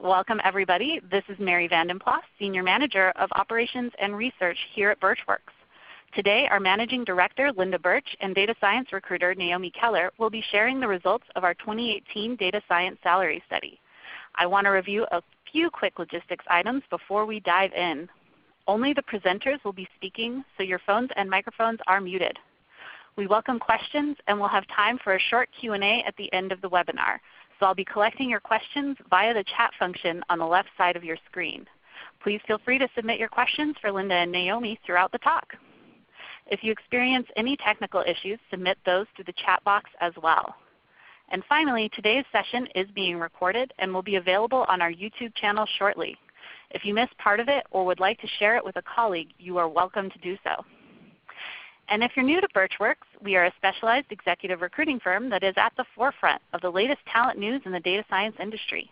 Welcome everybody. This is Mary Vandenplas, Senior Manager of Operations and Research here at Burtch Works. Today our Managing Director Linda Burtch and Data Science Recruiter Naomi Keller will be sharing the results of our 2018 Data Science Salary Study. I want to review a few quick logistics items before we dive in. Only the presenters will be speaking, so your phones and microphones are muted. We welcome questions and we'll have time for a short Q&A at the end of the webinar. So I'll be collecting your questions via the chat function on the left side of your screen. Please feel free to submit your questions for Linda and Naomi throughout the talk. If you experience any technical issues, submit those through the chat box as well. And finally, today's session is being recorded and will be available on our YouTube channel shortly. If you missed part of it or would like to share it with a colleague, you are welcome to do so. And if you're new to Burtch Works, we are a specialized executive recruiting firm that is at the forefront of the latest talent news in the data science industry.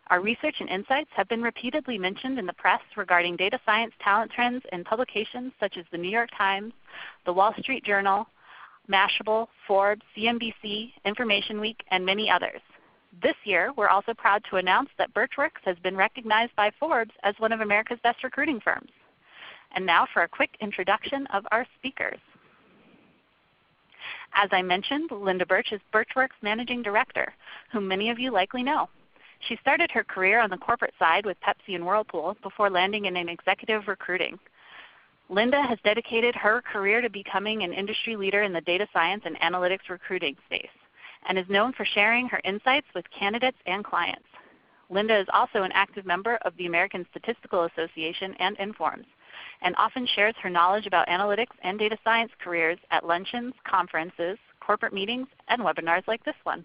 Our research and insights have been repeatedly mentioned in the press regarding data science talent trends in publications such as the New York Times, the Wall Street Journal, Mashable, Forbes, CNBC, Information Week, and many others. This year, we're also proud to announce that Burtch Works has been recognized by Forbes as one of America's best recruiting firms. And now for a quick introduction of our speakers. As I mentioned, Linda Burtch is Burtch Works Managing Director, whom many of you likely know. She started her career on the corporate side with Pepsi and Whirlpool before landing in executive recruiting. Linda has dedicated her career to becoming an industry leader in the data science and analytics recruiting space, and is known for sharing her insights with candidates and clients. Linda is also an active member of the American Statistical Association and Informs, and often shares her knowledge about analytics and data science careers at luncheons, conferences, corporate meetings, and webinars like this one.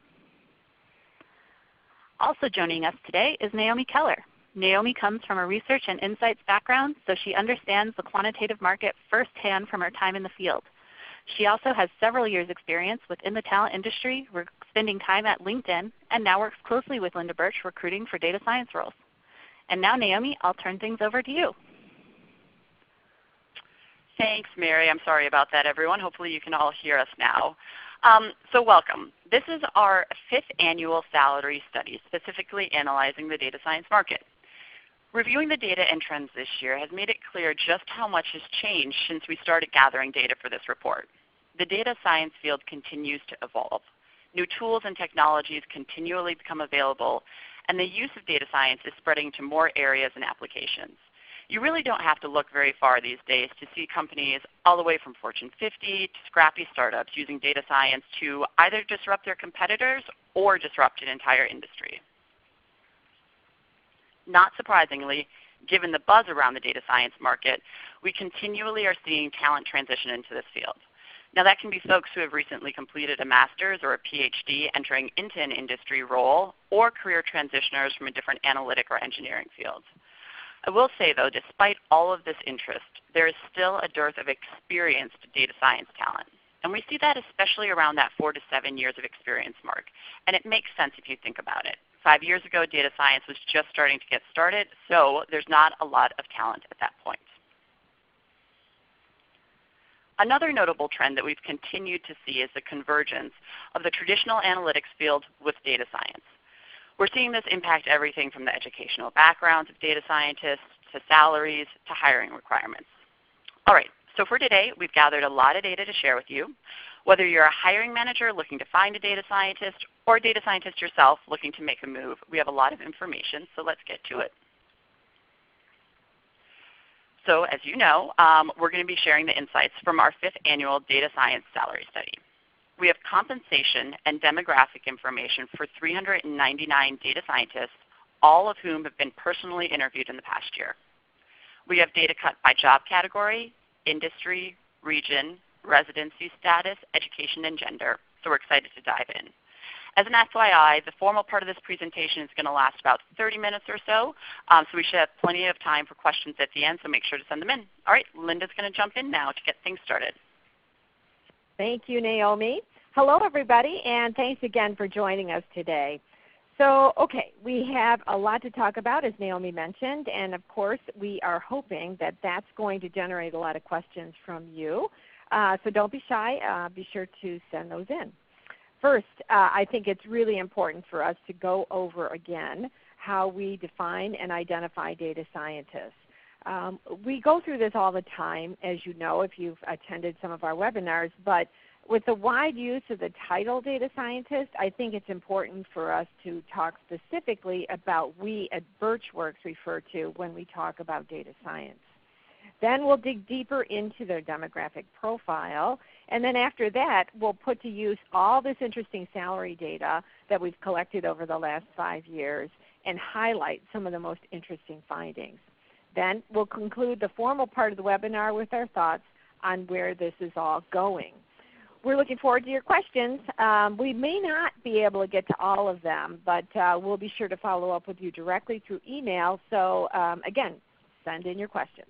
Also joining us today is Naomi Keller. Naomi comes from a research and insights background, so she understands the quantitative market firsthand from her time in the field. She also has several years' experience within the talent industry, spending time at LinkedIn, and now works closely with Linda Burtch recruiting for data science roles. And now Naomi, I'll turn things over to you. Thanks, Mary. I'm sorry about that, everyone. Hopefully you can all hear us now. So welcome. This is our 5th annual salary study, specifically analyzing the data science market. Reviewing the data and trends this year has made it clear just how much has changed since we started gathering data for this report. The data science field continues to evolve. New tools and technologies continually become available, and the use of data science is spreading to more areas and applications. You really don't have to look very far these days to see companies all the way from Fortune 50 to scrappy startups using data science to either disrupt their competitors or disrupt an entire industry. Not surprisingly, given the buzz around the data science market, we continually are seeing talent transition into this field. Now that can be folks who have recently completed a master's or a PhD entering into an industry role, or career transitioners from a different analytic or engineering field. I will say though, despite all of this interest, there is still a dearth of experienced data science talent. And we see that especially around that 4 to 7 years of experience mark. And it makes sense if you think about it. 5 years ago, data science was just starting to get started, so there's not a lot of talent at that point. Another notable trend that we've continued to see is the convergence of the traditional analytics field with data science. We're seeing this impact everything from the educational backgrounds of data scientists to salaries to hiring requirements. All right, so for today, we've gathered a lot of data to share with you. Whether you're a hiring manager looking to find a data scientist or a data scientist yourself looking to make a move, we have a lot of information, so let's get to it. So as you know, we're going to be sharing the insights from our 5th annual Data Science Salary Study. We have compensation and demographic information for 399 data scientists, all of whom have been personally interviewed in the past year. We have data cut by job category, industry, region, residency status, education, and gender, so we're excited to dive in. As an FYI, the formal part of this presentation is going to last about 30 minutes or so, so we should have plenty of time for questions at the end, so make sure to send them in. All right, Linda's going to jump in now to get things started. Thank you, Naomi. Hello, everybody, and thanks again for joining us today. So, okay, we have a lot to talk about, as Naomi mentioned, and of course, we are hoping that that's going to generate a lot of questions from you. So don't be shy. Be sure to send those in. First, I think it's really important for us to go over again how we define and identify data scientists. We go through this all the time, as you know, if you've attended some of our webinars, but with the wide use of the title data scientist, I think it's important for us to talk specifically about we at Burtch Works refer to when we talk about data science. Then we'll dig deeper into their demographic profile, and then after that we'll put to use all this interesting salary data that we've collected over the last 5 years and highlight some of the most interesting findings. Then we'll conclude the formal part of the webinar with our thoughts on where this is all going. We're looking forward to your questions. We may not be able to get to all of them, but we'll be sure to follow up with you directly through email. So again, send in your questions.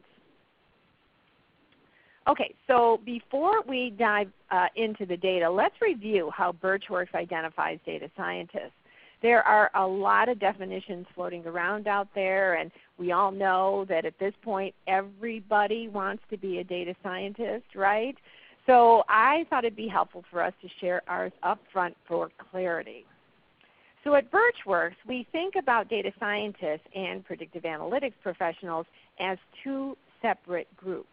Okay, so before we dive into the data, let's review how Burtch Works identifies data scientists. There are a lot of definitions floating around out there, and we all know that at this point everybody wants to be a data scientist, right? So I thought it would be helpful for us to share ours up front for clarity. So at Burtch Works, we think about data scientists and predictive analytics professionals as two separate groups.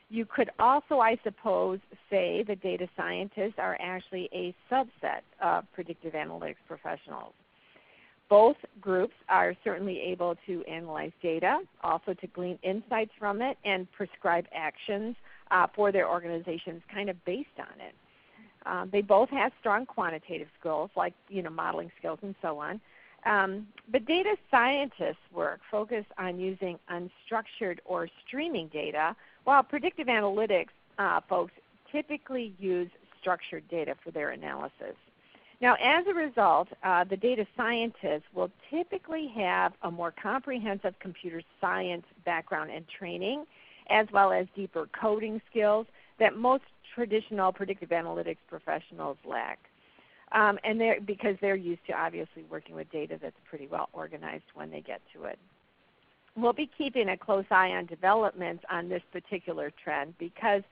You could also, I suppose, say that data scientists are actually a subset of predictive analytics professionals. Both groups are certainly able to analyze data, also to glean insights from it, and prescribe actions for their organizations kind of based on it. They both have strong quantitative skills like modeling skills and so on. But data scientists' work focus on using unstructured or streaming data, while predictive analytics folks typically use structured data for their analysis. Now, as a result, the data scientists will typically have a more comprehensive computer science background and training, as well as deeper coding skills that most traditional predictive analytics professionals lack. And because they're used to obviously working with data that's pretty well organized when they get to it. We'll be keeping a close eye on developments on this particular trend because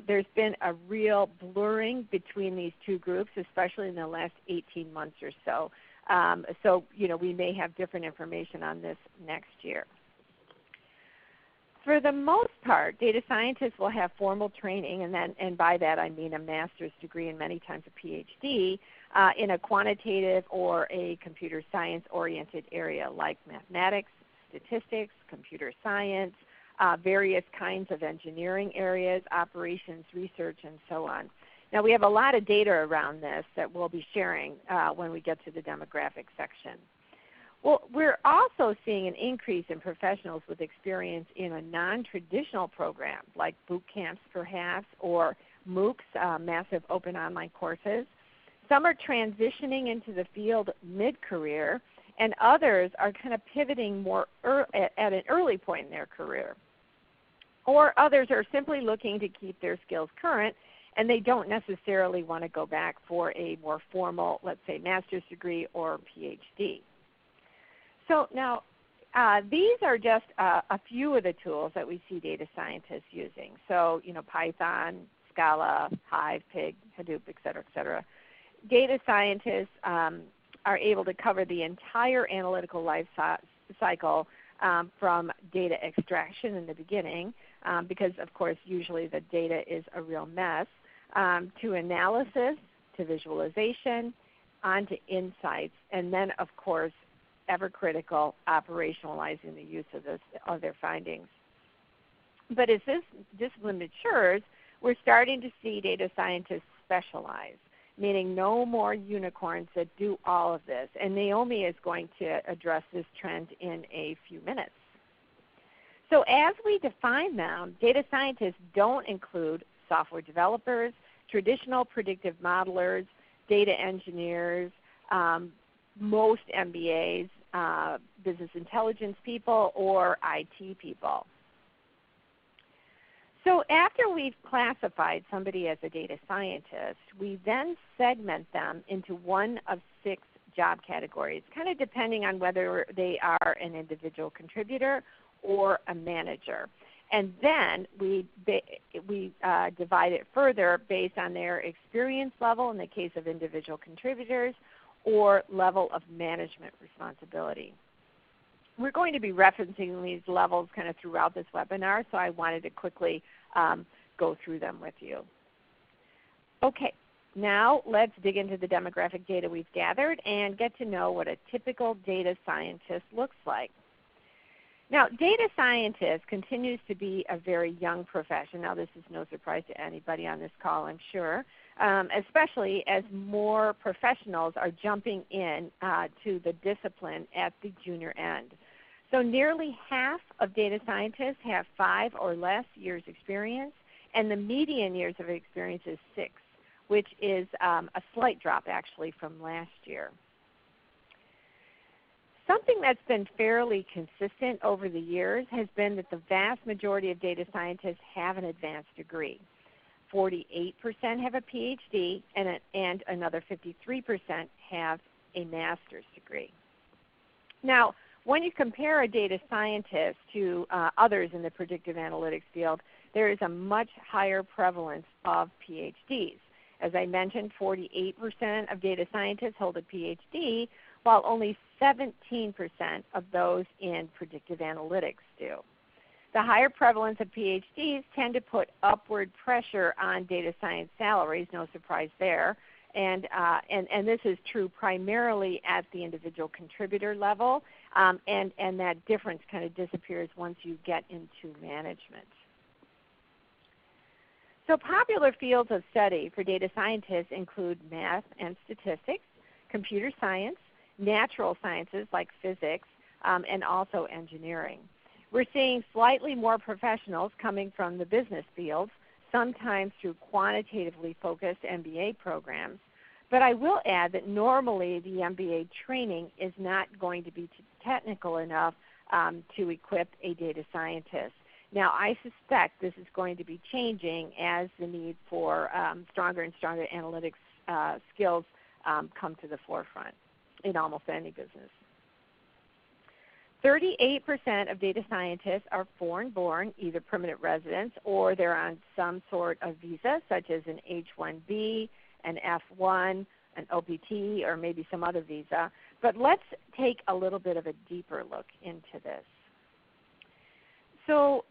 there's been a real blurring between these two groups, especially in the last 18 months or so. So we may have different information on this next year. For the most part, data scientists will have formal training, and by that I mean a master's degree and many times a PhD in a quantitative or a computer science-oriented area like mathematics, statistics, computer science, various kinds of engineering areas, operations, research, and so on. Now we have a lot of data around this that we'll be sharing when we get to the demographic section. Well, we're also seeing an increase in professionals with experience in a non-traditional program like boot camps perhaps, or MOOCs, massive open online courses. Some are transitioning into the field mid-career, and others are kind of pivoting more at an early point in their career. Or others are simply looking to keep their skills current, and they don't necessarily want to go back for a more formal, let's say, master's degree or PhD. So now, these are just a few of the tools that we see data scientists using. So, Python, Scala, Hive, Pig, Hadoop, et cetera, Data scientists are able to cover the entire analytical life cycle from data extraction in the beginning, because of course usually the data is a real mess, to analysis, to visualization, on to insights, and then of course ever critical operationalizing the use of their findings. But as this discipline matures, we're starting to see data scientists specialize, meaning no more unicorns that do all of this. And Naomi is going to address this trend in a few minutes. So as we define them, data scientists don't include software developers, traditional predictive modelers, data engineers, most MBAs, business intelligence people, or IT people. So after we've classified somebody as a data scientist, we then segment them into one of 6 job categories, kind of depending on whether they are an individual contributor or a manager. And then we divide it further based on their experience level in the case of individual contributors, or level of management responsibility. we're going to be referencing these levels kind of throughout this webinar, so I wanted to quickly go through them with you. Okay, now let's dig into the demographic data we've gathered and get to know what a typical data scientist looks like. Now, data scientist continues to be a very young profession. Now, this is no surprise to anybody on this call, I'm sure, especially as more professionals are jumping in to the discipline at the junior end. So nearly half of data scientists have 5 or less years experience, and the median years of experience is 6, which is a slight drop actually from last year. Something that's been fairly consistent over the years has been that the vast majority of data scientists have an advanced degree. 48% have a PhD, and another 53% have a master's degree. Now, when you compare a data scientist to others in the predictive analytics field, there is a much higher prevalence of PhDs. As I mentioned, 48% of data scientists hold a PhD, while only 17% of those in predictive analytics do. The higher prevalence of PhDs tend to put upward pressure on data science salaries, no surprise there, and this is true primarily at the individual contributor level, and that difference kind of disappears once you get into management. So popular fields of study for data scientists include math and statistics, computer science, natural sciences like physics, and also engineering. We're seeing slightly more professionals coming from the business fields, sometimes through quantitatively focused MBA programs. But I will add that normally the MBA training is not going to be technical enough to equip a data scientist. Now, I suspect this is going to be changing as the need for stronger and stronger analytics skills come to the forefront in almost any business. 38% of data scientists are foreign-born, either permanent residents or they're on some sort of visa, such as an H-1B, an F-1, an OPT, or maybe some other visa. But let's take a little bit of a deeper look into this. So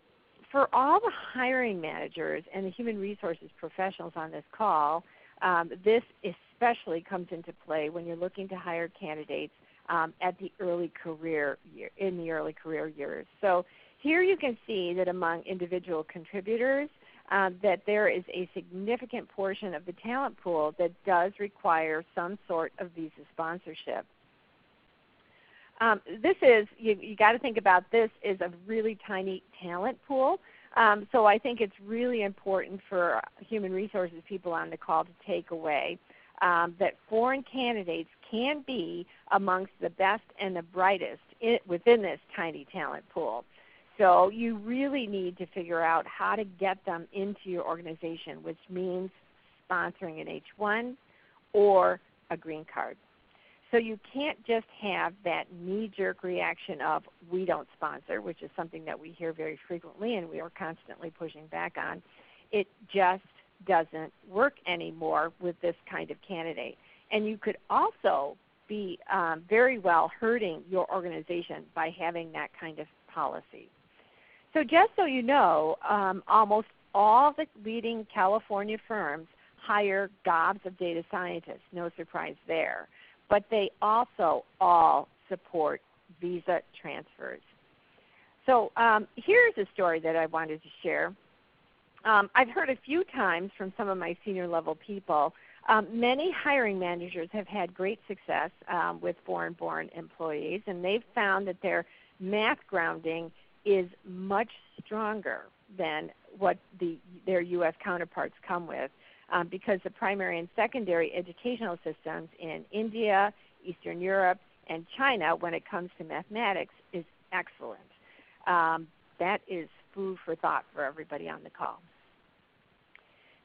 for all the hiring managers and the human resources professionals on this call, this especially comes into play when you're looking to hire candidates at the early career years. So here you can see that among individual contributors that there is a significant portion of the talent pool that does require some sort of visa sponsorship. This is, you got to think about this as a really tiny talent pool. So I think it's really important for human resources people on the call to take away that foreign candidates can be amongst the best and the brightest within this tiny talent pool. So you really need to figure out how to get them into your organization, which means sponsoring an H-1 or a green card. So you can't just have that knee-jerk reaction of we don't sponsor, which is something that we hear very frequently and we are constantly pushing back on. It just doesn't work anymore with this kind of candidate. And you could also be very well hurting your organization by having that kind of policy. So just so you know, almost all the leading California firms hire gobs of data scientists, no surprise there. But they also all support visa transfers. So here's a story that I wanted to share. I've heard a few times from some of my senior level people, many hiring managers have had great success with foreign-born employees, and they've found that their math grounding is much stronger than what their U.S. counterparts come with because the primary and secondary educational systems in India, Eastern Europe, and China when it comes to mathematics is excellent. That is food for thought for everybody on the call.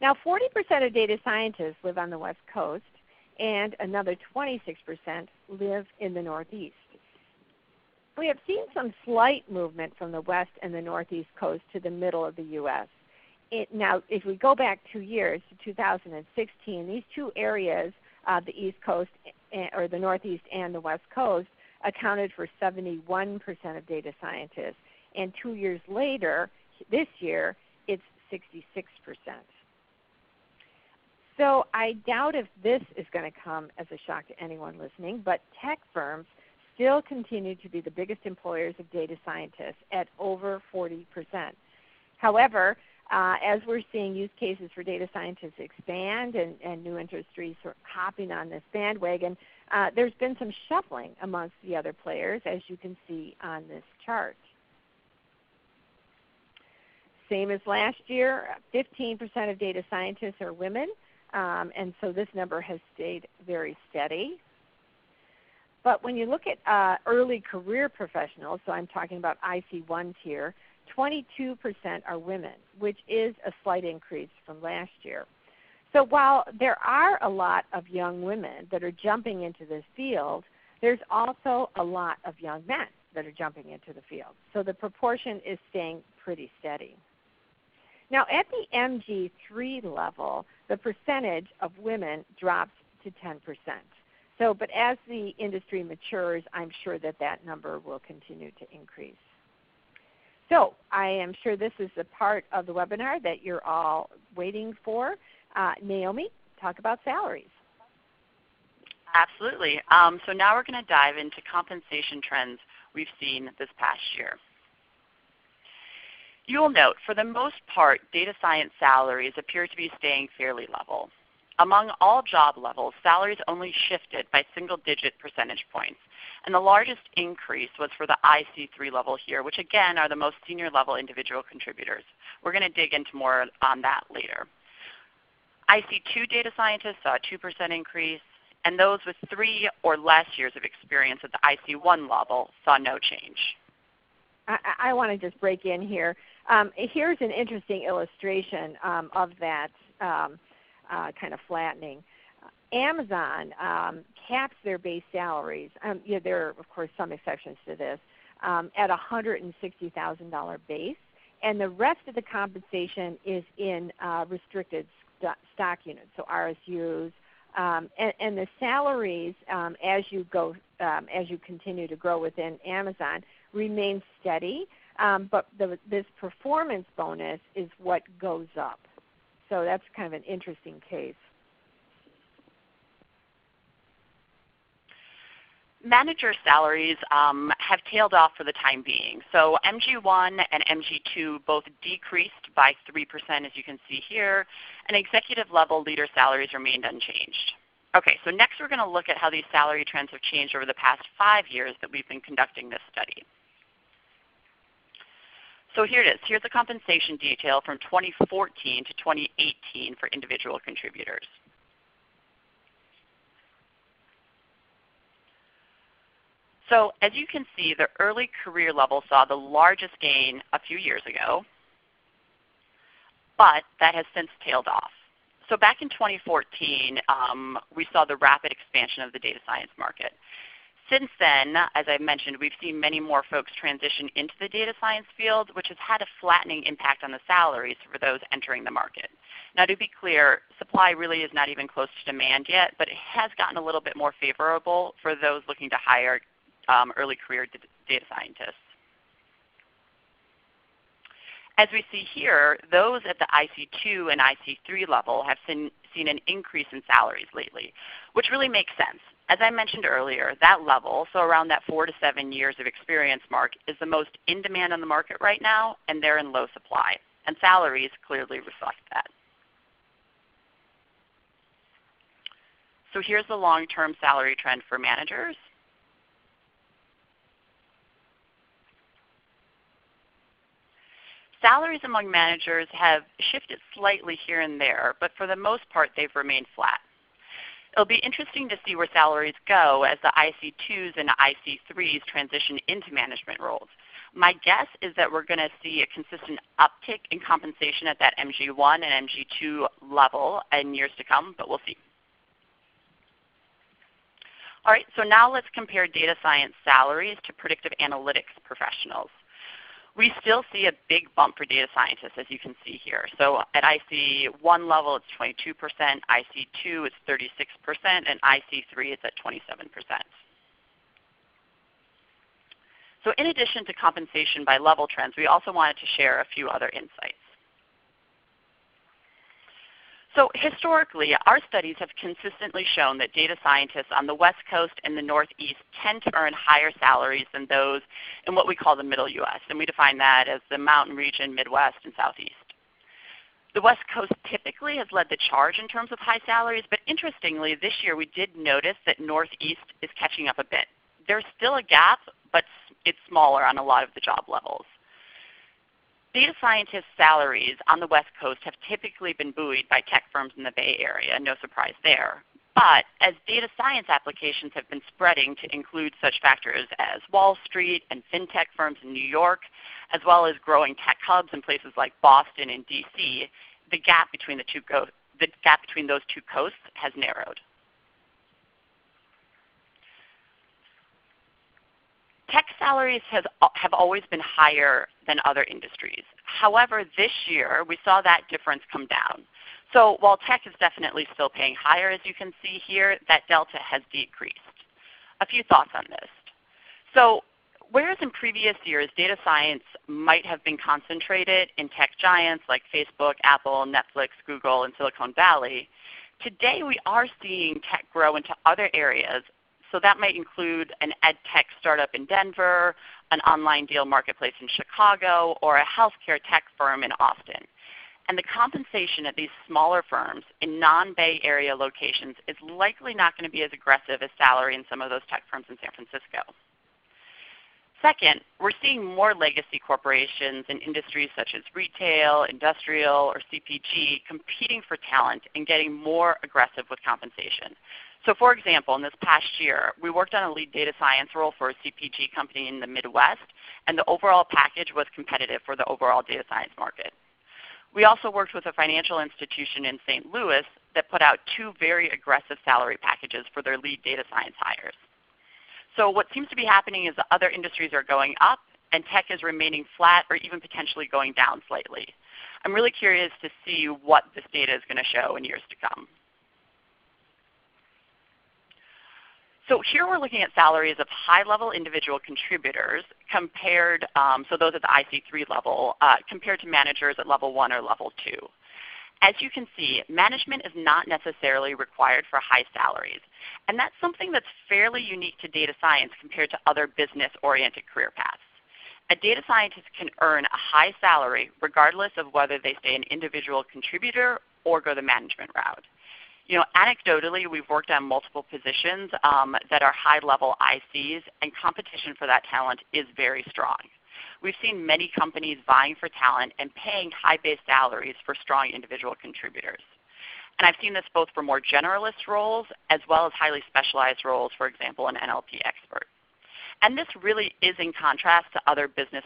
Now 40% of data scientists live on the West Coast and another 26% live in the Northeast. We have seen some slight movement from the West and the Northeast coast to the middle of the U.S. Now, if we go back 2 years to 2016, these two areas, the East Coast or the Northeast and the West Coast, accounted for 71% of data scientists. And 2 years later, this year, it's 66%. So I doubt if this is going to come as a shock to anyone listening, but tech firms still continue to be the biggest employers of data scientists at over 40%. However, as we're seeing use cases for data scientists expand and new industries sort of hopping on this bandwagon, there's been some shuffling amongst the other players, as you can see on this chart. Same as last year, 15% of data scientists are women, and so this number has stayed very steady. But when you look at early career professionals, so I'm talking about IC1 tier, 22% are women, which is a slight increase from last year. So while there are a lot of young women that are jumping into this field, there's also a lot of young men that are jumping into the field. So the proportion is staying pretty steady. Now at the MG3 level, the percentage of women drops to 10%. So, but as the industry matures, I'm sure that that number will continue to increase. So I am sure this is the part of the webinar that you're all waiting for. Naomi, talk about salaries. Absolutely. So now we're going to dive into compensation trends we've seen this past year. You will note, for the most part, data science salaries appear to be staying fairly level. Among all job levels, salaries only shifted by single-digit percentage points. And the largest increase was for the IC3 level here, which again are the most senior level individual contributors. We're going to dig into more on that later. IC2 data scientists saw a 2% increase, and those with 3 or less years of experience at the IC1 level saw no change. I want to just break in here. Here's an interesting illustration of that kind of flattening. Amazon caps their base salaries. There are, of course, some exceptions to this, at $160,000 base, and the rest of the compensation is in restricted stock units, so RSUs, and the salaries as you continue to grow within Amazon remain steady, but this performance bonus is what goes up. So that's kind of an interesting case. Manager salaries have tailed off for the time being. So MG1 and MG2 both decreased by 3%, as you can see here, and executive level leader salaries remained unchanged. Okay, so next we're going to look at how these salary trends have changed over the past 5 years that we've been conducting this study. So here it is. Here's the compensation detail from 2014 to 2018 for individual contributors. So as you can see, the early career level saw the largest gain a few years ago, but that has since tailed off. So back in 2014, we saw the rapid expansion of the data science market. Since then, as I mentioned, we've seen many more folks transition into the data science field, which has had a flattening impact on the salaries for those entering the market. Now to be clear, supply really is not even close to demand yet, but it has gotten a little bit more favorable for those looking to hire early career data scientists. As we see here, those at the IC2 and IC3 level have seen an increase in salaries lately, which really makes sense. As I mentioned earlier, that level, so around that 4 to 7 years of experience mark, is the most in demand on the market right now, and they're in low supply. And salaries clearly reflect that. So here's the long-term salary trend for managers. Salaries among managers have shifted slightly here and there, but for the most part they've remained flat. It'll be interesting to see where salaries go as the IC2s and IC3s transition into management roles. My guess is that we're going to see a consistent uptick in compensation at that MG1 and MG2 level in years to come, but we'll see. All right, so now let's compare data science salaries to predictive analytics professionals. We still see a big bump for data scientists, as you can see here. So at IC1 level, it's 22%, IC2 it's 36%, and IC3 is at 27%. So in addition to compensation by level trends, we also wanted to share a few other insights. So historically, our studies have consistently shown that data scientists on the West Coast and the Northeast tend to earn higher salaries than those in what we call the Middle U.S., and we define that as the Mountain Region, Midwest, and Southeast. The West Coast typically has led the charge in terms of high salaries, but interestingly, this year we did notice that Northeast is catching up a bit. There's still a gap, but it's smaller on a lot of the job levels. Data scientist salaries on the West Coast have typically been buoyed by tech firms in the Bay Area, no surprise there. But as data science applications have been spreading to include such factors as Wall Street and fintech firms in New York, as well as growing tech hubs in places like Boston and DC, the gap between those two coasts has narrowed. Tech salaries have always been higher than other industries. However, this year we saw that difference come down. So while tech is definitely still paying higher, as you can see here, that delta has decreased. A few thoughts on this. So whereas in previous years data science might have been concentrated in tech giants like Facebook, Apple, Netflix, Google, and Silicon Valley, today we are seeing tech grow into other areas. So that might include an ed tech startup in Denver, an online deal marketplace in Chicago, or a healthcare tech firm in Austin. And the compensation at these smaller firms in non-Bay Area locations is likely not going to be as aggressive as salary in some of those tech firms in San Francisco. Second, we're seeing more legacy corporations in industries such as retail, industrial, or CPG competing for talent and getting more aggressive with compensation. So for example, in this past year, we worked on a lead data science role for a CPG company in the Midwest, and the overall package was competitive for the overall data science market. We also worked with a financial institution in St. Louis that put out 2 very aggressive salary packages for their lead data science hires. So what seems to be happening is that other industries are going up and tech is remaining flat or even potentially going down slightly. I'm really curious to see what this data is going to show in years to come. So here we're looking at salaries of high-level individual contributors compared, so those at the IC3 level, compared to managers at level 1 or level 2. As you can see, management is not necessarily required for high salaries. And that's something that's fairly unique to data science compared to other business-oriented career paths. A data scientist can earn a high salary regardless of whether they stay an individual contributor or go the management route. You know, anecdotally, we've worked on multiple positions that are high-level ICs, and competition for that talent is very strong. We've seen many companies vying for talent and paying high base salaries for strong individual contributors. And I've seen this both for more generalist roles as well as highly specialized roles, for example, an NLP expert. And this really is in contrast to other business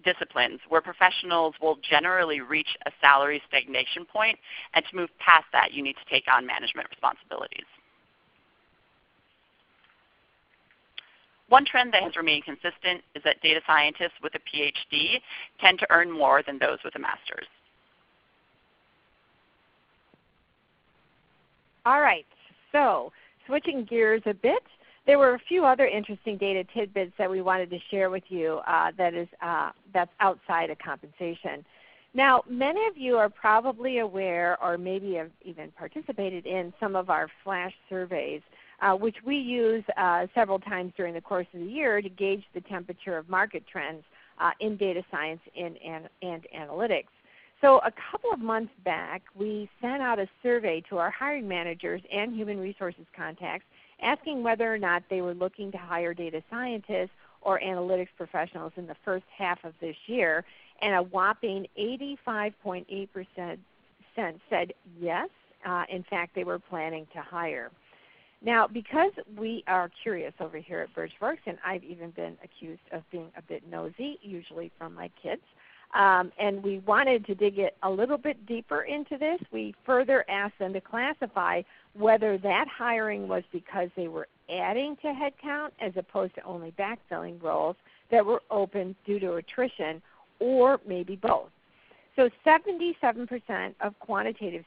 disciplines where professionals will generally reach a salary stagnation point, and to move past that you need to take on management responsibilities. One trend that has remained consistent is that data scientists with a PhD tend to earn more than those with a master's. All right, so switching gears a bit, there were a few other interesting data tidbits that we wanted to share with you that's outside of compensation. Now, many of you are probably aware or maybe have even participated in some of our flash surveys, which we use several times during the course of the year to gauge the temperature of market trends in data science and analytics. So a couple of months back, we sent out a survey to our hiring managers and human resources contacts asking whether or not they were looking to hire data scientists or analytics professionals in the first half of this year, and a whopping 85.8% said yes. In fact, they were planning to hire. Now, because we are curious over here at Burtch Works, and I've even been accused of being a bit nosy, usually from my kids, and we wanted to dig it a little bit deeper into this, we further asked them to classify whether that hiring was because they were adding to headcount as opposed to only backfilling roles that were open due to attrition, or maybe both. So 77% of quantitative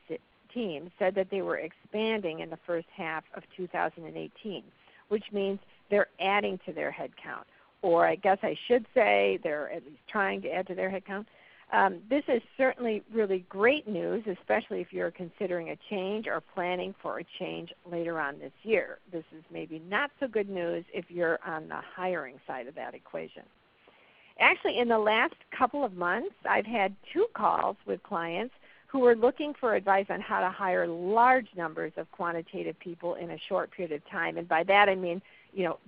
teams said that they were expanding in the first half of 2018, which means they're adding to their headcount. or I guess I should say they're at least trying to add to their headcount. This is certainly really great news, especially if you're considering a change or planning for a change later on this year. This is maybe not so good news if you're on the hiring side of that equation. Actually, in the last couple of months, I've had 2 calls with clients who are looking for advice on how to hire large numbers of quantitative people in a short period of time. And by that I mean,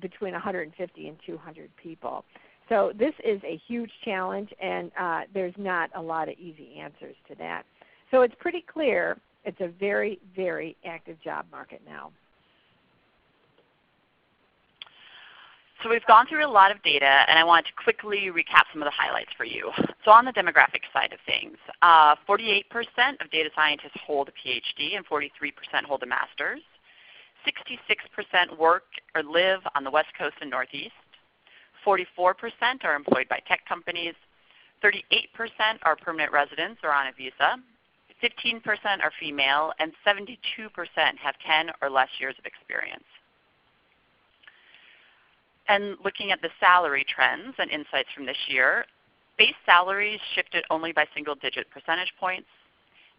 between 150 and 200 people. So this is a huge challenge, and there's not a lot of easy answers to that. So it's pretty clear it's a very, very active job market now. So we've gone through a lot of data, and I wanted to quickly recap some of the highlights for you. So on the demographic side of things, 48% of data scientists hold a PhD and 43% hold a master's. 66% work or live on the West Coast and Northeast. 44% are employed by tech companies. 38% are permanent residents or on a visa. 15% are female, and 72% have 10 or less years of experience. And looking at the salary trends and insights from this year, base salaries shifted only by single-digit percentage points.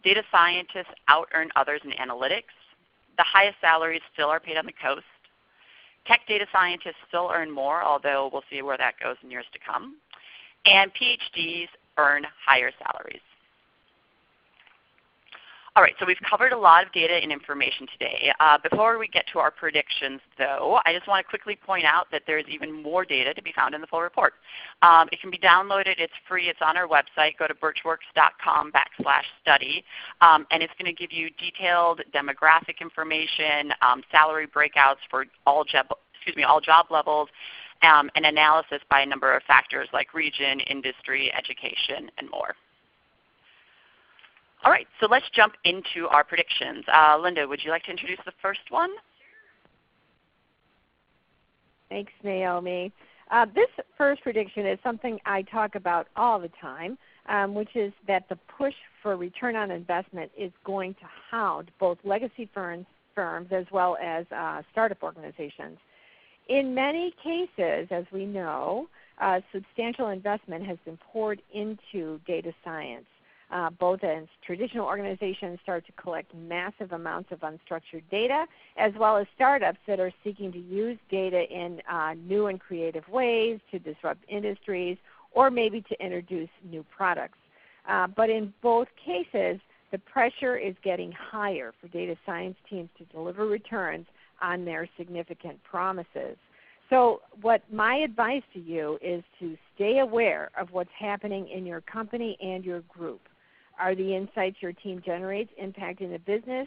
Data scientists out-earn others in analytics. The highest salaries still are paid on the coast. Tech data scientists still earn more, although we'll see where that goes in years to come. And PhDs earn higher salaries. All right, so we've covered a lot of data and information today. Before we get to our predictions, though, I just want to quickly point out that there's even more data to be found in the full report. It can be downloaded. It's free. It's on our website. Go to burtchworks.com/study, and it's going to give you detailed demographic information, salary breakouts for all job levels, and analysis by a number of factors like region, industry, education, and more. All right, so let's jump into our predictions. Linda, would you like to introduce the first one? Thanks, Naomi. This first prediction is something I talk about all the time, which is that the push for return on investment is going to hound both legacy firms as well as startup organizations. In many cases, as we know, substantial investment has been poured into data science. Both as traditional organizations start to collect massive amounts of unstructured data, as well as startups that are seeking to use data in new and creative ways to disrupt industries or maybe to introduce new products. But in both cases, the pressure is getting higher for data science teams to deliver returns on their significant promises. So what my advice to you is to stay aware of what's happening in your company and your group. Are the insights your team generates impacting the business?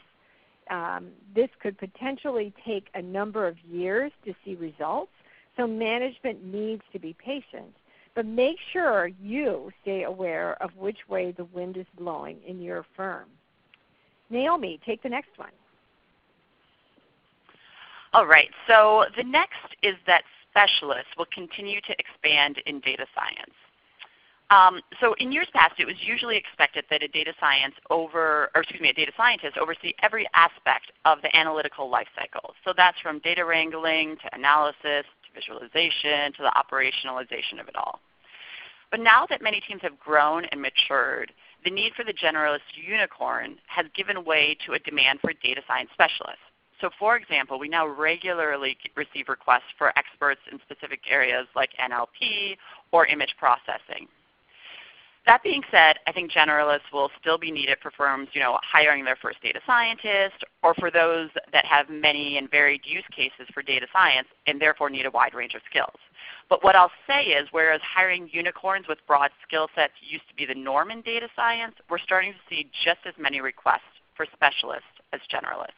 This could potentially take a number of years to see results, so management needs to be patient. But make sure you stay aware of which way the wind is blowing in your firm. Naomi, take the next one. All right, so the next is that specialists will continue to expand in data science. So in years past, it was usually expected that a data scientist oversee every aspect of the analytical life cycle. So that's from data wrangling to analysis to visualization to the operationalization of it all. But now that many teams have grown and matured, the need for the generalist unicorn has given way to a demand for data science specialists. So for example, we now regularly receive requests for experts in specific areas like NLP or image processing. That being said, I think generalists will still be needed for firms, hiring their first data scientist, or for those that have many and varied use cases for data science and therefore need a wide range of skills. But what I'll say is, whereas hiring unicorns with broad skill sets used to be the norm in data science, we're starting to see just as many requests for specialists as generalists.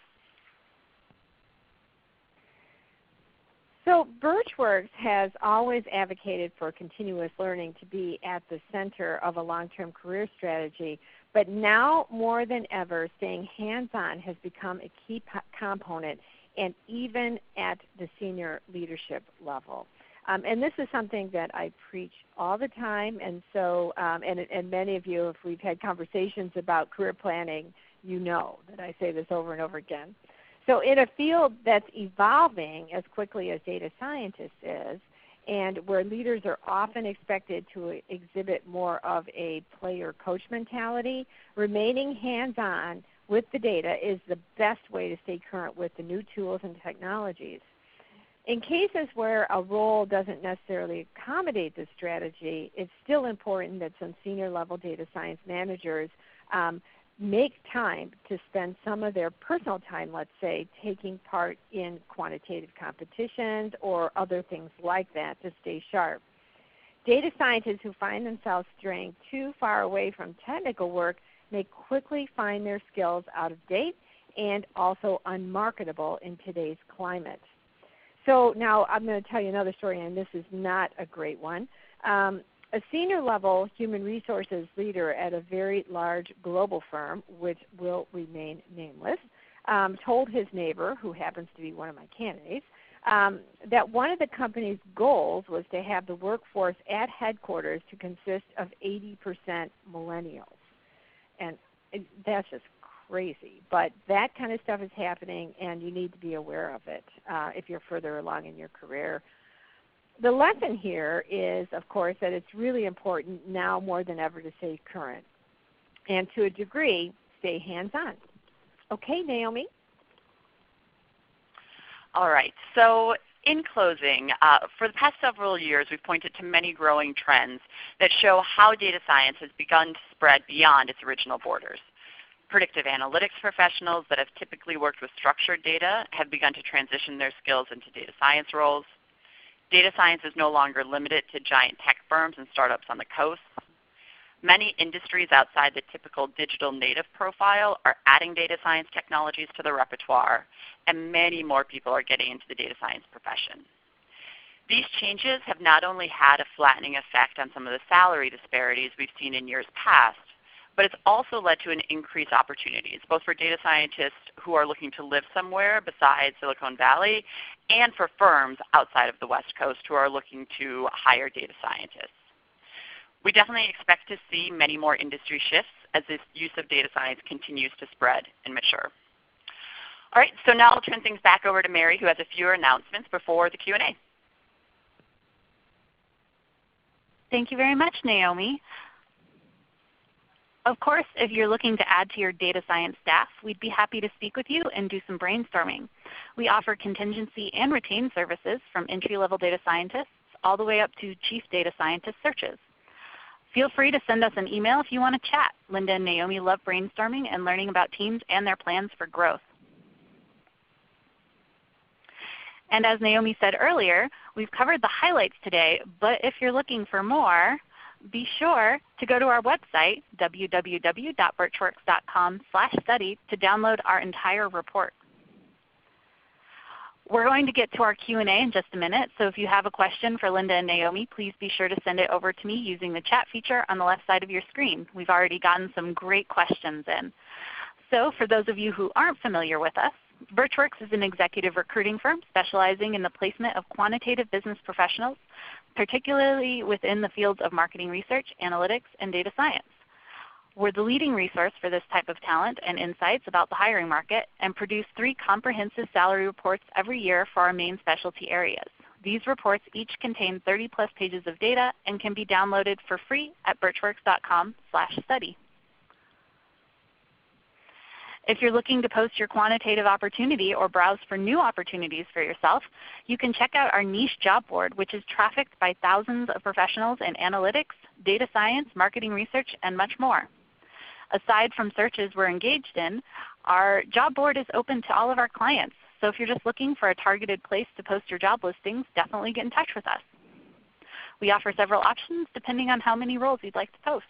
So Burtch Works has always advocated for continuous learning to be at the center of a long-term career strategy, but now more than ever, staying hands-on has become a key component, and even at the senior leadership level. And this is something that I preach all the time, and so and many of you, if we've had conversations about career planning, you know that I say this over and over again. So in a field that's evolving as quickly as data scientist is, and where leaders are often expected to exhibit more of a player-coach mentality, remaining hands-on with the data is the best way to stay current with the new tools and technologies. In cases where a role doesn't necessarily accommodate this strategy, it's still important that some senior level data science managers make time to spend some of their personal time, let's say, taking part in quantitative competitions or other things like that to stay sharp. Data scientists who find themselves straying too far away from technical work may quickly find their skills out of date and also unmarketable in today's climate. So now I'm going to tell you another story, and this is not a great one. A senior level human resources leader at a very large global firm, which will remain nameless, told his neighbor, who happens to be one of my candidates, that one of the company's goals was to have the workforce at headquarters to consist of 80% millennials. And that's just crazy. But that kind of stuff is happening, and you need to be aware of it if you're further along in your career. The lesson here is, of course, that it's really important now more than ever to stay current. And to a degree, stay hands-on. Okay, Naomi? All right. So in closing, for the past several years, we've pointed to many growing trends that show how data science has begun to spread beyond its original borders. Predictive analytics professionals that have typically worked with structured data have begun to transition their skills into data science roles. Data science is no longer limited to giant tech firms and startups on the coast. Many industries outside the typical digital native profile are adding data science technologies to their repertoire, and many more people are getting into the data science profession. These changes have not only had a flattening effect on some of the salary disparities we've seen in years past, but it's also led to an increased opportunities, both for data scientists who are looking to live somewhere besides Silicon Valley and for firms outside of the West Coast who are looking to hire data scientists. We definitely expect to see many more industry shifts as this use of data science continues to spread and mature. All right, so now I'll turn things back over to Mary, who has a few announcements before the Q&A. Thank you very much, Naomi. Of course, if you're looking to add to your data science staff, we'd be happy to speak with you and do some brainstorming. We offer contingency and retained services from entry-level data scientists all the way up to chief data scientist searches. Feel free to send us an email if you want to chat. Linda and Naomi love brainstorming and learning about teams and their plans for growth. And as Naomi said earlier, we've covered the highlights today, but if you're looking for more, be sure to go to our website, www.burtchworks.com/study, to download our entire report. We're going to get to our Q&A in just a minute, so if you have a question for Linda and Naomi, please be sure to send it over to me using the chat feature on the left side of your screen. We've already gotten some great questions in. So for those of you who aren't familiar with us, Burtch Works is an executive recruiting firm specializing in the placement of quantitative business professionals, particularly within the fields of marketing research, analytics, and data science. We're the leading resource for this type of talent and insights about the hiring market and produce 3 comprehensive salary reports every year for our main specialty areas. These reports each contain 30+ pages of data and can be downloaded for free at burtchworks.com/study. If you're looking to post your quantitative opportunity or browse for new opportunities for yourself, you can check out our niche job board, which is trafficked by thousands of professionals in analytics, data science, marketing research, and much more. Aside from searches we're engaged in, our job board is open to all of our clients. So if you're just looking for a targeted place to post your job listings, definitely get in touch with us. We offer several options depending on how many roles you'd like to post.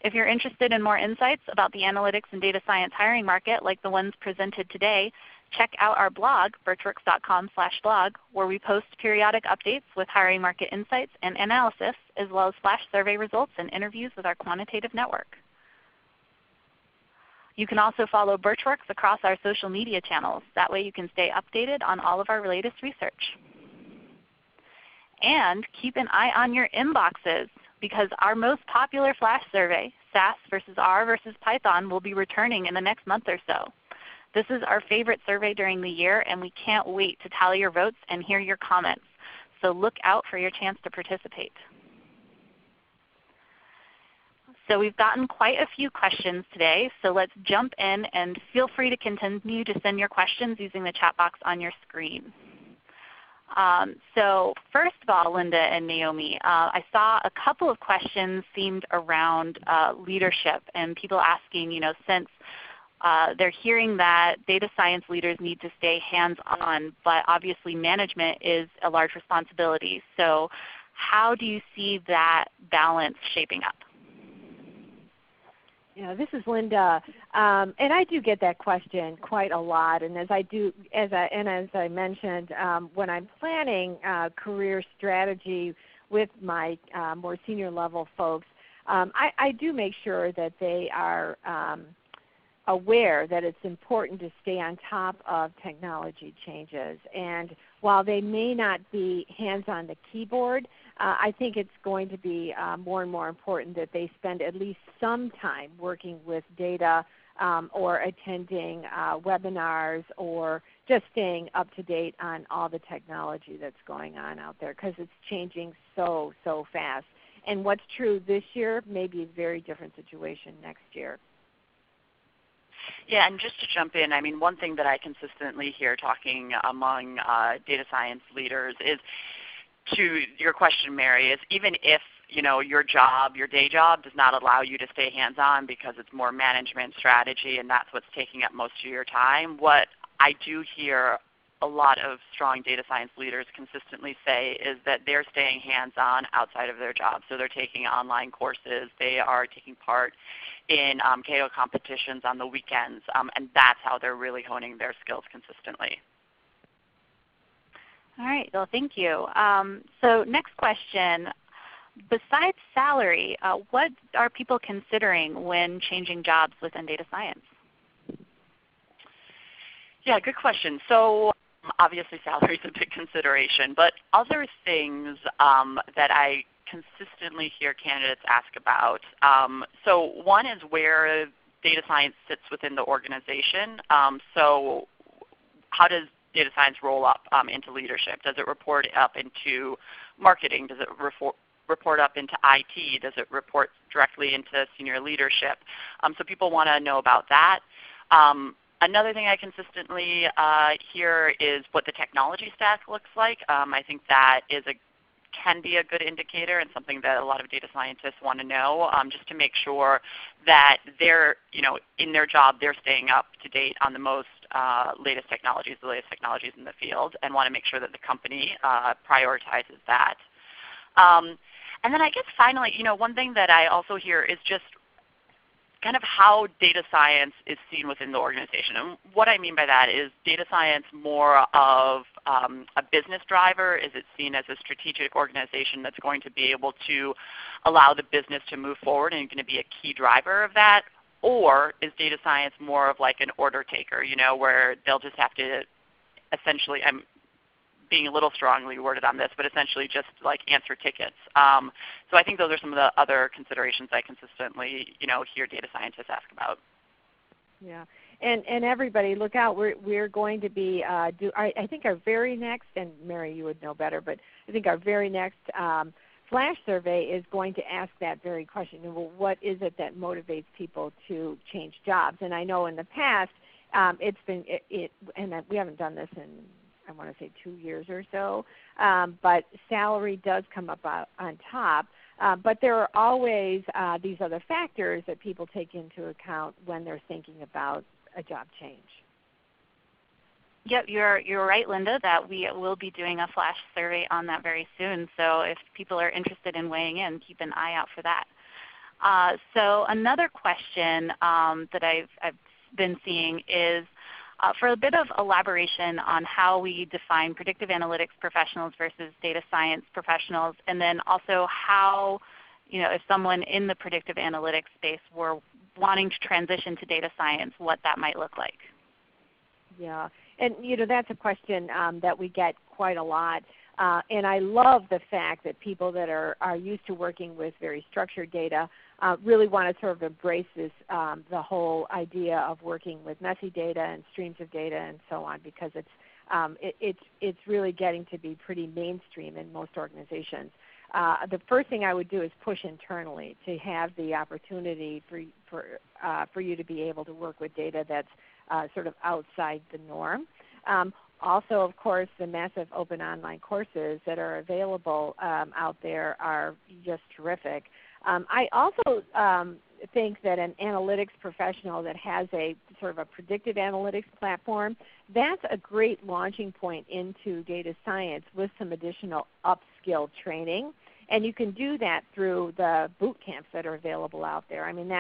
If you're interested in more insights about the analytics and data science hiring market like the ones presented today, check out our blog, burtchworks.com/blog, where we post periodic updates with hiring market insights and analysis, as well as flash survey results and interviews with our quantitative network. You can also follow Burtch Works across our social media channels. That way you can stay updated on all of our latest research. And keep an eye on your inboxes, because our most popular flash survey, SAS versus R versus Python, will be returning in the next month or so. This is our favorite survey during the year, and we can't wait to tally your votes and hear your comments. So look out for your chance to participate. So we've gotten quite a few questions today, so let's jump in and feel free to continue to send your questions using the chat box on your screen. So first of all, Linda and Naomi, I saw a couple of questions themed around leadership and people asking, since they're hearing that data science leaders need to stay hands-on, but obviously management is a large responsibility. So how do you see that balance shaping up? Yeah, this is Linda, and I do get that question quite a lot. And as I mentioned, when I'm planning career strategy with my more senior level folks, I do make sure that they are aware that it's important to stay on top of technology changes. And while they may not be hands on the keyboard, I think it's going to be more and more important that they spend at least some time working with data or attending webinars or just staying up to date on all the technology that's going on out there, because it's changing so fast. And what's true this year may be a very different situation next year. Yeah, and just to jump in, one thing that I consistently hear talking among data science leaders is, to your question, Mary, is even if your day job does not allow you to stay hands-on because it's more management strategy and that's what's taking up most of your time, what I do hear a lot of strong data science leaders consistently say is that they're staying hands-on outside of their job. So they're taking online courses, they are taking part in KO competitions on the weekends, and that's how they're really honing their skills consistently. All right, well, thank you. So next question, besides salary, what are people considering when changing jobs within data science? Yeah, good question. So obviously salary is a big consideration, but other things that I consistently hear candidates ask about. So one is where data science sits within the organization. So how does data science roll up into leadership? Does it report up into marketing? Does it report up into IT? Does it report directly into senior leadership? So people want to know about that. Another thing I consistently hear is what the technology stack looks like. I think that can be a good indicator and something that a lot of data scientists want to know, just to make sure that they're, in their job, they're staying up to date on the most latest technologies, the latest technologies in the field, and want to make sure that the company prioritizes that. And then I guess finally, one thing that I also hear is just kind of how data science is seen within the organization. And what I mean by that is data science more of a business driver? Is it seen as a strategic organization that's going to be able to allow the business to move forward and going to be a key driver of that? Or is data science more of like an order taker, where they'll just have to essentially, I'm being a little strongly worded on this, but essentially just like answer tickets. So I think those are some of the other considerations I consistently, hear data scientists ask about. Yeah, and everybody look out. We're going to be I think our very next, and Mary, you would know better, but I think our very next flash survey is going to ask that very question. Well, what is it that motivates people to change jobs? And I know in the past it's been and we haven't done this in, I want to say 2 years or so, but salary does come up on top. But there are always these other factors that people take into account when they're thinking about a job change. Yep, you're right, Linda, that we will be doing a flash survey on that very soon. So if people are interested in weighing in, keep an eye out for that. So another question that I've been seeing is for a bit of elaboration on how we define predictive analytics professionals versus data science professionals, and then also how, if someone in the predictive analytics space were wanting to transition to data science, what that might look like. Yeah, and that's a question that we get quite a lot. And I love the fact that people that are used to working with very structured data really want to sort of embrace this, the whole idea of working with messy data and streams of data and so on, because it's really getting to be pretty mainstream in most organizations. The first thing I would do is push internally to have the opportunity for you to be able to work with data that's sort of outside the norm. Also, of course, the massive open online courses that are available out there are just terrific. I also think that an analytics professional that has a sort of a predictive analytics platform, that's a great launching point into data science with some additional upskill training. And you can do that through the boot camps that are available out there. I mean,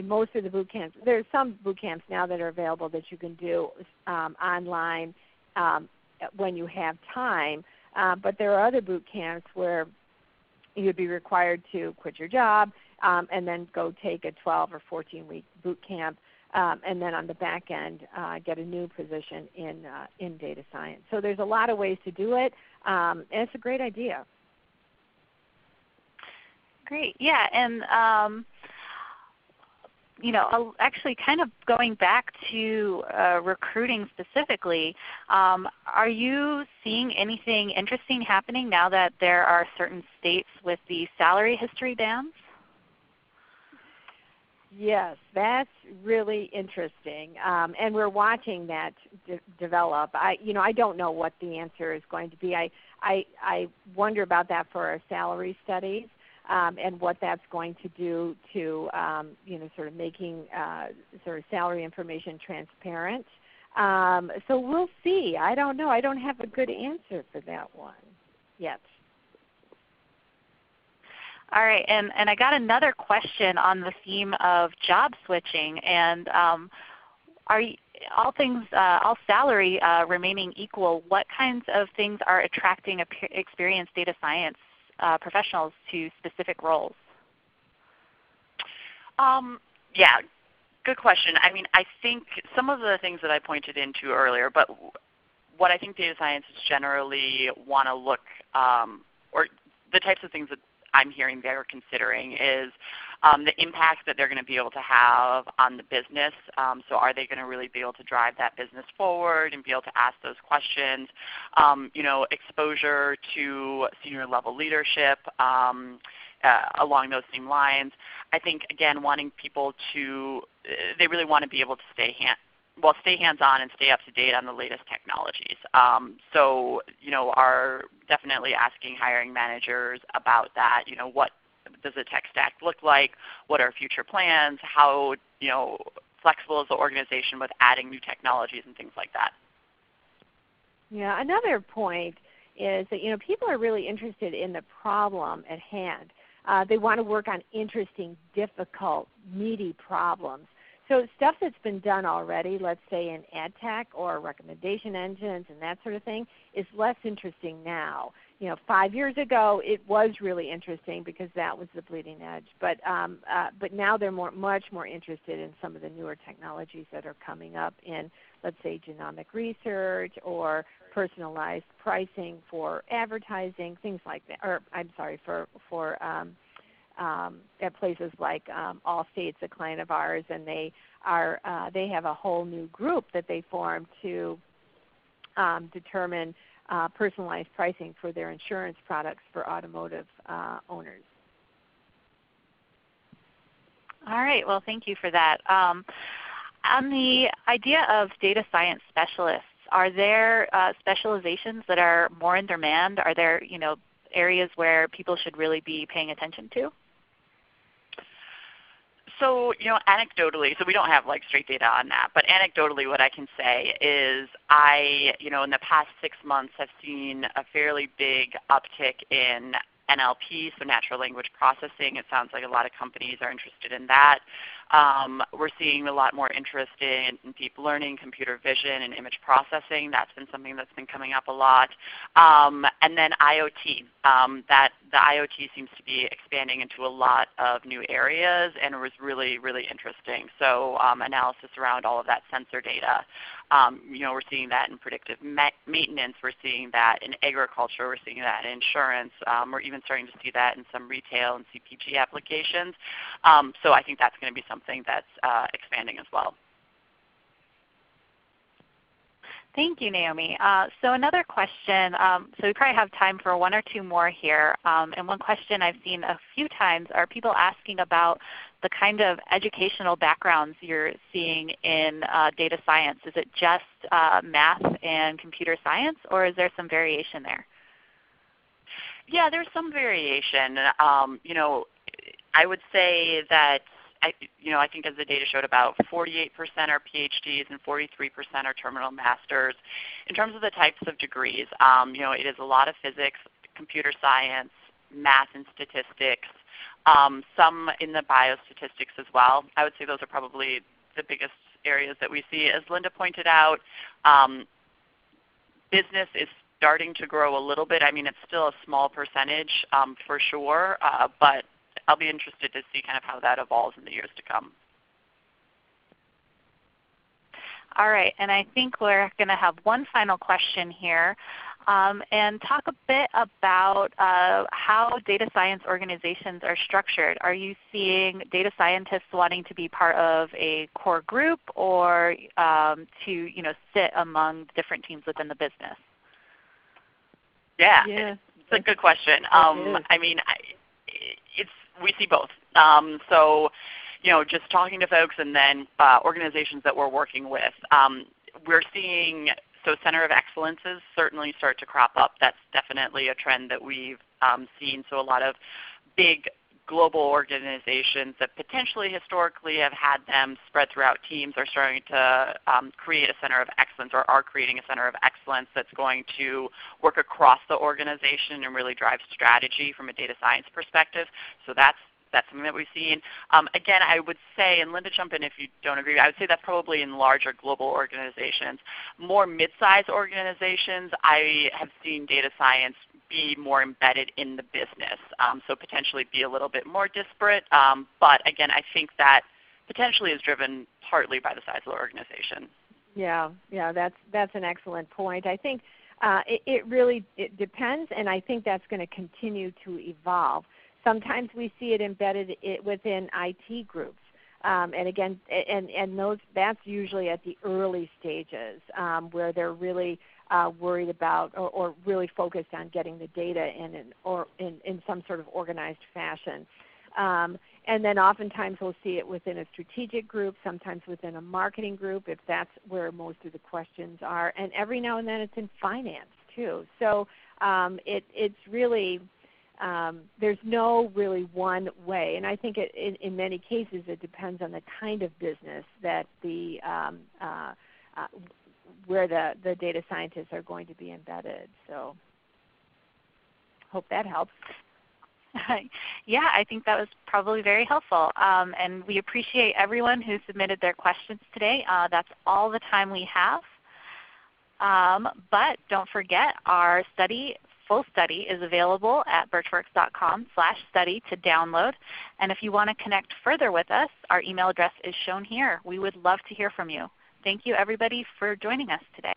most of the boot camps, there's some boot camps now that are available that you can do online when you have time, but there are other boot camps where you'd be required to quit your job and then go take a 12 or 14-week boot camp, and then on the back end get a new position in data science. So there's a lot of ways to do it, and it's a great idea. Great, yeah, and actually kind of going back to recruiting specifically, are you seeing anything interesting happening now that there are certain states with the salary history bans? Yes, that's really interesting, and we're watching that develop. I don't know what the answer is going to be. I wonder about that for our salary studies. And what that's going to do to sort of making sort of salary information transparent. So we'll see. I don't know. I don't have a good answer for that one yet. All right, and I got another question on the theme of job switching, and all salary remaining equal, what kinds of things are attracting experienced data science professionals to specific roles? Yeah, good question. I mean, I think some of the things that I pointed into earlier, but what I think data scientists generally want to look, or the types of things that I'm hearing they're considering is the impact that they're going to be able to have on the business. So are they going to really be able to drive that business forward and be able to ask those questions? Exposure to senior level leadership along those same lines. I think, again, wanting people to, they really want to be able to stay hands-on and stay up to date on the latest technologies. So, are definitely asking hiring managers about that. What does the tech stack look like? What are future plans? How, flexible is the organization with adding new technologies and things like that? Yeah, another point is that people are really interested in the problem at hand. They want to work on interesting, difficult, meaty problems. So stuff that's been done already, let's say in ad tech or recommendation engines and that sort of thing, is less interesting now. 5 years ago it was really interesting because that was the bleeding edge. But now they're much more interested in some of the newer technologies that are coming up in, let's say, genomic research or personalized pricing for advertising, things like that. Or I'm sorry, for at places like Allstate's a client of ours, and they have a whole new group that they formed to determine personalized pricing for their insurance products for automotive owners. All right, well, thank you for that. On the idea of data science specialists, are there specializations that are more in demand? Are there areas where people should really be paying attention to? So, anecdotally, so we don't have straight data on that, but anecdotally what I can say is I, in the past 6 months have seen a fairly big uptick in NLP, so natural language processing. It sounds like a lot of companies are interested in that. We're seeing a lot more interest in deep learning, computer vision, and image processing. That's been something that's been coming up a lot. And then IoT. The IoT seems to be expanding into a lot of new areas, and it was really, really interesting. So analysis around all of that sensor data. We're seeing that in predictive maintenance. We're seeing that in agriculture. We're seeing that in insurance. We're even starting to see that in some retail and CPG applications. So I think that's going to be something that's expanding as well. Thank you, Naomi. So another question, so we probably have time for one or two more here. And one question I've seen a few times are people asking about the kind of educational backgrounds you're seeing in data science. Is it just math and computer science, or is there some variation there? Yeah, there's some variation. I would say that I think as the data showed, about 48% are PhDs and 43% are terminal masters. In terms of the types of degrees, it is a lot of physics, computer science, math and statistics, some in the biostatistics as well. I would say those are probably the biggest areas that we see. As Linda pointed out, business is starting to grow a little bit. I mean, it's still a small percentage for sure, but I'll be interested to see kind of how that evolves in the years to come. All right, and I think we're going to have one final question here and talk a bit about how data science organizations are structured. Are you seeing data scientists wanting to be part of a core group or to sit among different teams within the business? Yeah. It's a good question. I mean, we see both. So, just talking to folks and then organizations that we're working with, we're seeing Center of Excellences certainly start to crop up. That's definitely a trend that we've seen. So a lot of big global organizations that potentially historically have had them spread throughout teams are starting to create a Center of Excellence, or are creating a Center of Excellence that's going to work across the organization and really drive strategy from a data science perspective. So that's something that we've seen. Again, I would say, and Linda, jump in if you don't agree, I would say that's probably in larger global organizations. More mid-sized organizations, I have seen data science be more embedded in the business, so potentially be a little bit more disparate. But again, I think that potentially is driven partly by the size of the organization. Yeah, that's an excellent point. I think it really depends, and I think that's going to continue to evolve. Sometimes we see it embedded within IT groups, and again, that's usually at the early stages where they're really worried about or really focused on getting the data in some sort of organized fashion. And then oftentimes we'll see it within a strategic group, sometimes within a marketing group if that's where most of the questions are. And every now and then it's in finance too. So it's really, there's no really one way. And I think in many cases it depends on the kind of business that where the data scientists are going to be embedded. So hope that helps. Yeah, I think that was probably very helpful. And we appreciate everyone who submitted their questions today. That's all the time we have. But don't forget, our full study is available at burtchworks.com/study to download. And if you want to connect further with us, our email address is shown here. We would love to hear from you. Thank you, everybody, for joining us today.